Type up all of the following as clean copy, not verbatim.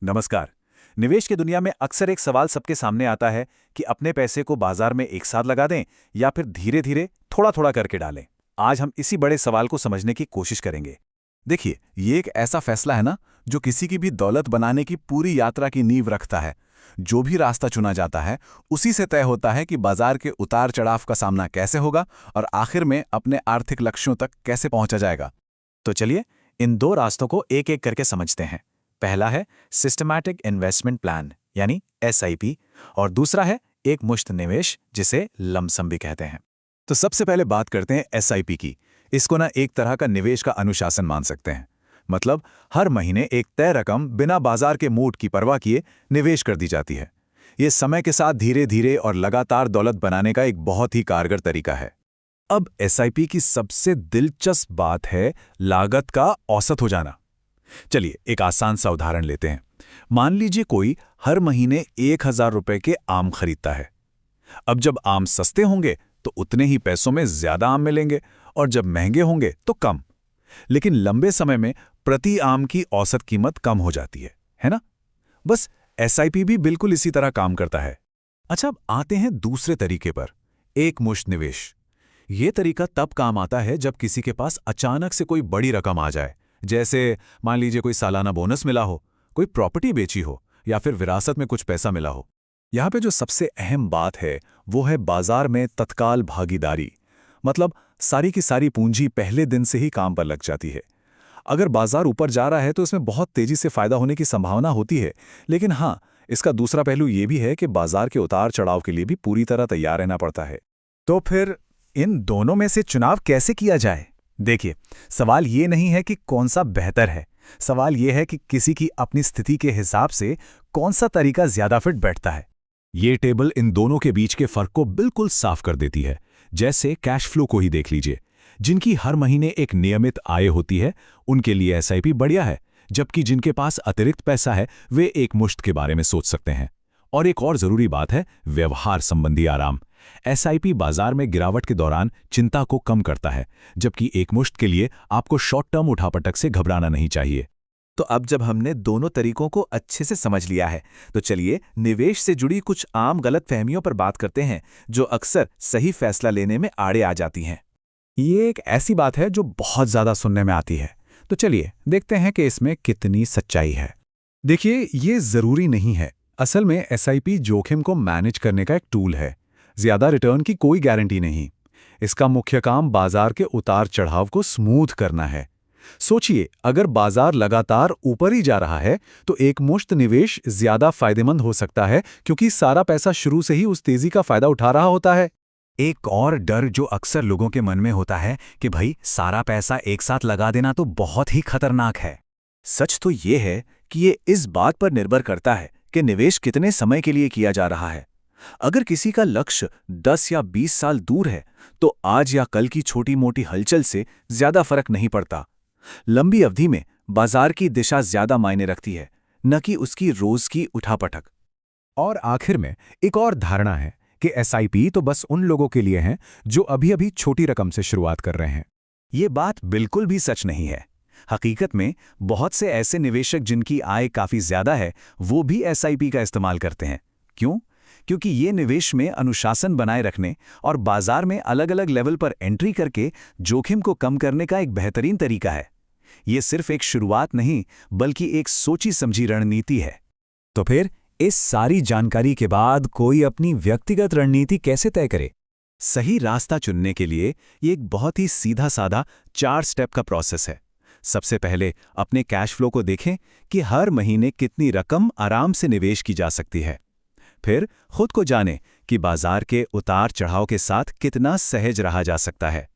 नमस्कार। निवेश की दुनिया में अक्सर एक सवाल सबके सामने आता है कि अपने पैसे को बाजार में एक साथ लगा दें या फिर धीरे धीरे थोड़ा थोड़ा करके डालें। आज हम इसी बड़े सवाल को समझने की कोशिश करेंगे। देखिए, ये एक ऐसा फैसला है ना जो किसी की भी दौलत बनाने की पूरी यात्रा की नींव रखता है। जो भी रास्ता चुना जाता है उसी से तय होता है कि बाजार के उतार चढ़ाव का सामना कैसे होगा और आखिर में अपने आर्थिक लक्ष्यों तक कैसे पहुंचा जाएगा। तो चलिए इन दो रास्तों को एक एक करके समझते हैं। पहला है सिस्टमैटिक इन्वेस्टमेंट प्लान यानी एसआईपी और दूसरा है एक मुश्त निवेश जिसे लमसम भी कहते हैं। तो सबसे पहले बात करते हैं एसआईपी की। इसको ना एक तरह का निवेश का अनुशासन मान सकते हैं। मतलब हर महीने एक तय रकम बिना बाजार के मूड की परवाह किए निवेश कर दी जाती है। ये समय के साथ धीरे धीरे और लगातार दौलत बनाने का एक बहुत ही कारगर तरीका है। अब एसआईपी की सबसे दिलचस्प बात है लागत का औसत हो जाना। चलिए एक आसान सा उदाहरण लेते हैं। मान लीजिए कोई हर महीने 1000 रुपए के आम खरीदता है। अब जब आम सस्ते होंगे तो उतने ही पैसों में ज्यादा आम मिलेंगे और जब महंगे होंगे तो कम। लेकिन लंबे समय में प्रति आम की औसत कीमत कम हो जाती है ना? बस एसआईपी भी बिल्कुल इसी तरह काम करता है। अच्छा, अब आते हैं दूसरे तरीके पर, एक मुश्त निवेश। ये तरीका तब काम आता है जब किसी के पास अचानक से कोई बड़ी रकम आ जाए। जैसे मान लीजिए कोई सालाना बोनस मिला हो, कोई प्रॉपर्टी बेची हो या फिर विरासत में कुछ पैसा मिला हो। यहाँ पे जो सबसे अहम बात है वो है बाजार में तत्काल भागीदारी। मतलब सारी की सारी पूंजी पहले दिन से ही काम पर लग जाती है। अगर बाजार ऊपर जा रहा है तो इसमें बहुत तेजी से फायदा होने की संभावना होती है, लेकिन हाँ, इसका दूसरा पहलू ये भी है कि बाजार के उतार चढ़ाव के लिए भी पूरी तरह तैयार रहना पड़ता है। तो फिर इन दोनों में से चुनाव कैसे किया जाए? देखिए, सवाल ये नहीं है कि कौन सा बेहतर है। सवाल ये है कि किसी की अपनी स्थिति के हिसाब से कौन सा तरीका ज्यादा फिट बैठता है। ये टेबल इन दोनों के बीच के फर्क को बिल्कुल साफ कर देती है। जैसे कैश फ्लो को ही देख लीजिए। जिनकी हर महीने एक नियमित आय होती है उनके लिए एसआईपी बढ़िया है, जबकि जिनके पास अतिरिक्त पैसा है वे एक मुश्त के बारे में सोच सकते हैं। और एक और जरूरी बात है व्यवहार संबंधी आराम। एसआईपी बाजार में गिरावट के दौरान चिंता को कम करता है, जबकि एक मुश्त के लिए आपको शॉर्ट टर्म उठापटक से घबराना नहीं चाहिए। तो अब जब हमने दोनों तरीकों को अच्छे से समझ लिया है तो चलिए निवेश से जुड़ी कुछ आम गलतफहमियों पर बात करते हैं जो अक्सर सही फैसला लेने में आड़े आ जाती हैं। ये एक ऐसी बात है जो बहुत ज्यादा सुनने में आती है। तो चलिए देखते हैं कि इसमें कितनी सच्चाई है। देखिए, ये जरूरी नहीं है। असल में एसआईपी जोखिम को मैनेज करने का एक टूल है। ज्यादा रिटर्न की कोई गारंटी नहीं। इसका मुख्य काम बाजार के उतार चढ़ाव को स्मूथ करना है। सोचिए, अगर बाजार लगातार ऊपर ही जा रहा है तो एक मुश्त निवेश ज्यादा फायदेमंद हो सकता है, क्योंकि सारा पैसा शुरू से ही उस तेजी का फायदा उठा रहा होता है। एक और डर जो अक्सर लोगों के मन में होता है कि भाई सारा पैसा एक साथ लगा देना तो बहुत ही खतरनाक है। सच तो ये है कि ये इस बात पर निर्भर करता है कि निवेश कितने समय के लिए किया जा रहा है। अगर किसी का लक्ष्य 10 या 20 साल दूर है तो आज या कल की छोटी मोटी हलचल से ज्यादा फर्क नहीं पड़ता। लंबी अवधि में बाजार की दिशा ज्यादा मायने रखती है, न कि उसकी रोज की उठापटक। और आखिर में एक और धारणा है कि एसआईपी तो बस उन लोगों के लिए है जो अभी अभी छोटी रकम से शुरुआत कर रहे हैं। ये बात बिल्कुल भी सच नहीं है। हकीकत में बहुत से ऐसे निवेशक जिनकी आय काफी ज्यादा है वो भी एसआईपी का इस्तेमाल करते हैं। क्यों? क्योंकि ये निवेश में अनुशासन बनाए रखने और बाजार में अलग अलग लेवल पर एंट्री करके जोखिम को कम करने का एक बेहतरीन तरीका है। ये सिर्फ एक शुरुआत नहीं बल्कि एक सोची समझी रणनीति है। तो फिर इस सारी जानकारी के बाद कोई अपनी व्यक्तिगत रणनीति कैसे तय करे? सही रास्ता चुनने के लिए ये एक बहुत ही सीधा साधा 4 स्टेप का प्रोसेस है। सबसे पहले अपने कैश फ्लो को देखें कि हर महीने कितनी रकम आराम से निवेश की जा सकती है। फिर खुद को जानें कि बाजार के उतार चढ़ाव के साथ कितना सहज रहा जा सकता है।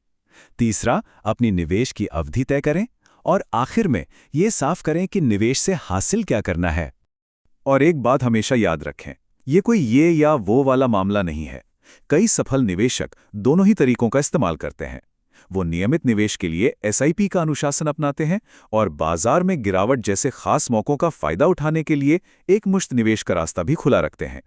तीसरा, अपनी निवेश की अवधि तय करें और आखिर में ये साफ करें कि निवेश से हासिल क्या करना है। और एक बात हमेशा याद रखें, ये कोई ये या वो वाला मामला नहीं है। कई सफल निवेशक दोनों ही तरीकों का इस्तेमाल करते हैं। वो नियमित निवेश के लिए एसआईपी का अनुशासन अपनाते हैं और बाजार में गिरावट जैसे खास मौकों का फायदा उठाने के लिए एक मुश्त निवेश का रास्ता भी खुला रखते हैं।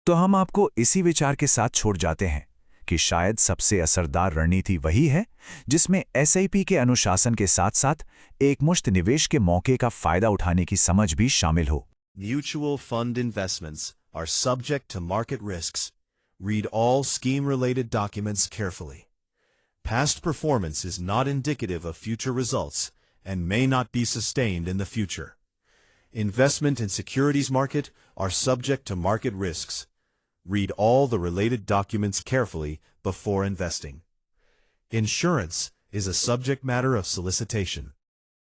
तो हम आपको इसी विचार के साथ छोड़ जाते हैं कि शायद सबसे असरदार रणनीति वही है जिसमें एसआईपी के अनुशासन के साथ साथ एक मुश्त निवेश के मौके का फायदा उठाने की समझ भी शामिल हो। Mutual fund investments are subject to market risks. Read all scheme-related documents carefully. Past performance is not indicative of future results and may not be sustained in the future. Investment in securities market are subject to market risks. Read all the related documents carefully before investing. Insurance is a subject matter of solicitation.